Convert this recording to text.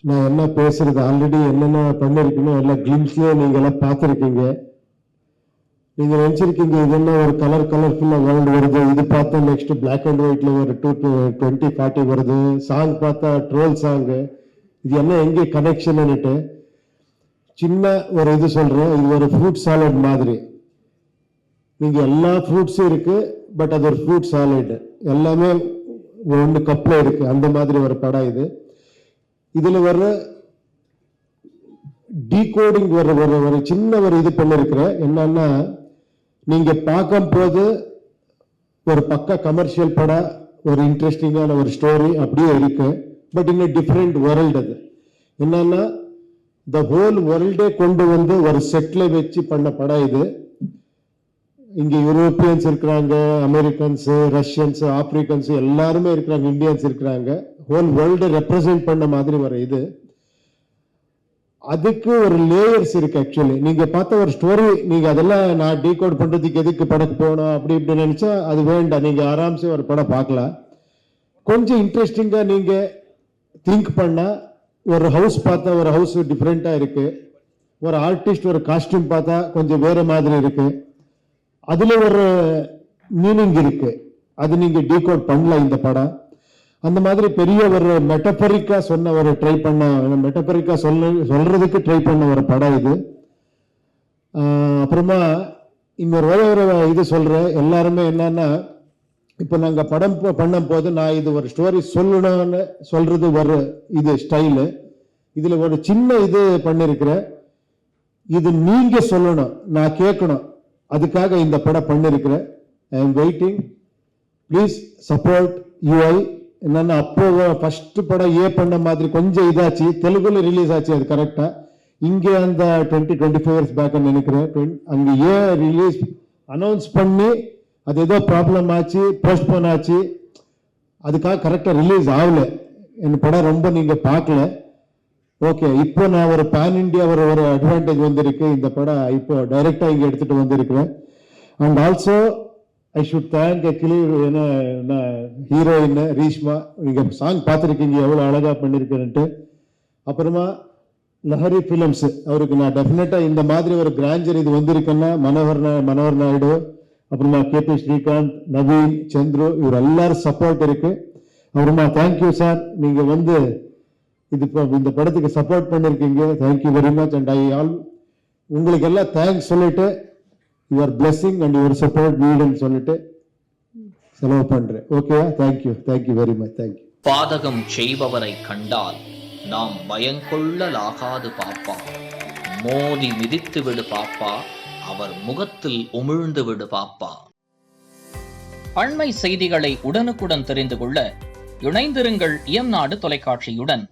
நான் என்ன பேசுறது ஆல்ரெடி என்னென்ன பண்ணிருக்கணும் எல்லாம் கிளிம்ஸ்லயே நீங்க எல்லாம் பார்த்துருக்கீங்க. நீங்க நினைச்சிருக்கீங்க இது என்ன ஒரு கலர்ஃபுல்லா வேர்ல்டு வருது, இது பார்த்தா நெக்ஸ்ட் பிளாக் அண்ட் ஒயிட்ல ஒரு 2040 வருது, சாங் பார்த்தா ட்ரோல் சாங், இது என்ன எங்கே கனெக்ஷன்னுட்டு சின்ன ஒரு இது சொல்றேன். இது ஒரு ஃப்ரூட் சாலட் மாதிரி. நீங்க எல்லா ஃப்ரூட்ஸும் இருக்கு, பட் அது ஒரு ஃப்ரூட் சாலட், எல்லாமே ஒன்று கப்ல இருக்கு. அந்த மாதிரி ஒரு படம் இது. இதுல வர்ற டீகோடிங் ஒரு சின்ன ஒரு இது பண்ணிருக்கிறேன். என்னன்னா, நீங்க பார்க்கும் போது ஒரு பக்க கமர்ஷியல் படம், ஒரு இன்ட்ரெஸ்டிங்கான ஒரு ஸ்டோரி அப்படியே இருக்கு. But in different world. அது என்னன்னா, த ஹோல் வேர்ல்டே கொண்டு வந்து ஒரு செட்ல வச்சு பண்ண படம் இது. இங்க யூரோப்பியன்ஸ் இருக்கிறாங்க, அமெரிக்கன்ஸ், ரஷ்யன்ஸ், ஆப்பிரிக்கன்ஸ் எல்லாருமே இருக்கிறாங்க, இந்தியன்ஸ் இருக்கிறாங்க. ஹோல் வேர்ல்டு ரெப்ரசென்ட் பண்ண மாதிரி வர இது. அதுக்கு ஒரு லேயர்ஸ் இருக்கு. ஆக்சுவலி நீங்க பார்த்த ஒரு ஸ்டோரி, நீங்க அதெல்லாம் நான் டீகோட் பண்றதுக்கு எதுக்கு படம் போகணும் அப்படி இப்படி நினைச்சா அது வேண்டாம். நீங்க ஆராம்சே ஒரு படம் பார்க்கலாம். கொஞ்சம் இன்ட்ரெஸ்டிங்கா நீங்க திங்க் பண்ணா, ஒரு ஹவுஸ் பார்த்தா ஒரு ஹவுஸ் டிஃப்ரெண்டா இருக்கு, ஒரு ஆர்டிஸ்ட் ஒரு காஸ்டியூம் பார்த்தா கொஞ்சம் வேற மாதிரி இருக்கு, அதுல ஒரு மீனிங் இருக்கு. அது நீங்க டீகோட் பண்ணலாம் இந்த படம். அந்த மாதிரி பெரிய ஒரு மெட்டபரிக்கா சொன்ன ஒரு ட்ரை பண்ண, மெட்டபரிக்கா சொல்றதுக்கு ட்ரை பண்ண ஒரு படம் இது. அப்புறமா இன்னொரு ஒரு இது சொல்றேன். எல்லாருமே என்னன்னா, இப்ப நாங்க படம் பண்ணும் போது நான் இது ஒரு ஸ்டோரி சொல்லணும்னு சொல்றது ஒரு இது ஸ்டைலு. இதுல ஒரு சின்ன இது பண்ணிருக்கிறேன். இது நீங்க சொல்லணும், நான் கேட்கணும், அதுக்காக இந்த படம் பண்ணிருக்கிறேன். I am waiting, please support யூஐ. என்னன்னா, அப்போ ஃபர்ஸ்ட் படம் ஏ பண்ண மாதிரி கொஞ்சம் இதாச்சு, தெலுங்குல ரிலீஸ் ஆச்சு அது கரெக்டா. இங்க அந்த 20-25 இயர்ஸ் பேக் நினைக்கிறேன், அங்க ஏ ரிலீஸ் அனௌன்ஸ் பண்ணி அது ஏதோ ப்ராப்ளம் ஆச்சு, போஸ்ட்போன் ஆச்சு, அதுக்காக கரெக்டா ரிலீஸ் ஆகல. இந்த படம் ரொம்ப நீங்க பார்க்கல. ஓகே, இப்போ நான் ஒரு பேன் இண்டியா ஒரு அட்வான்டேஜ் வந்திருக்கு. இந்த படம் இப்போ டைரக்டா இங்க எடுத்துட்டு வந்திருக்கிறேன். And also I should thank actually heroine Reeshma. நீங்க சாங் பார்த்துருக்கீங்க எவ்வளவு அழகா பண்ணிருக்கேன்ட்டு. அப்புறமா லஹரி பிலிம்ஸ், அவருக்கு நான் டெஃபினட்டா இந்த மாதிரி ஒரு கிராண்டர் இது வந்திருக்குன்னா மனோகர் நாயுடு, அப்புறமா கேபி ஸ்ரீகாந்த், நவீன், சந்துரு, இவர் எல்லாரும் சப்போர்ட் இருக்கு. அப்புறமா தேங்க்யூ சார், நீங்க வந்து இது இந்த படத்துக்கு சப்போர்ட் பண்ணிருக்கீங்க. Thank you very much. And I all உங்களுக்கு எல்லாம் தேங்க்ஸ் சொல்லிட்டு, your blessing and your support நீடுன்னு சொல்லிட்டு செலவு பண்றேன். Okay, thank you very much. Thank you. பாதகம் செய்பவரை கண்டால் நாம் பயங்கொள்ளலாகாது பாப்பா, மோதி மிதித்து விடு பாப்பா, அவர் முகத்தில் உமிழ்ந்து விடு பாப்பா. அண்மை செய்திகளை உடனுக்குடன் தெரிந்து கொள்ள இணைந்திருங்கள் இயம்நாடு தொலைக்காட்சியுடன்.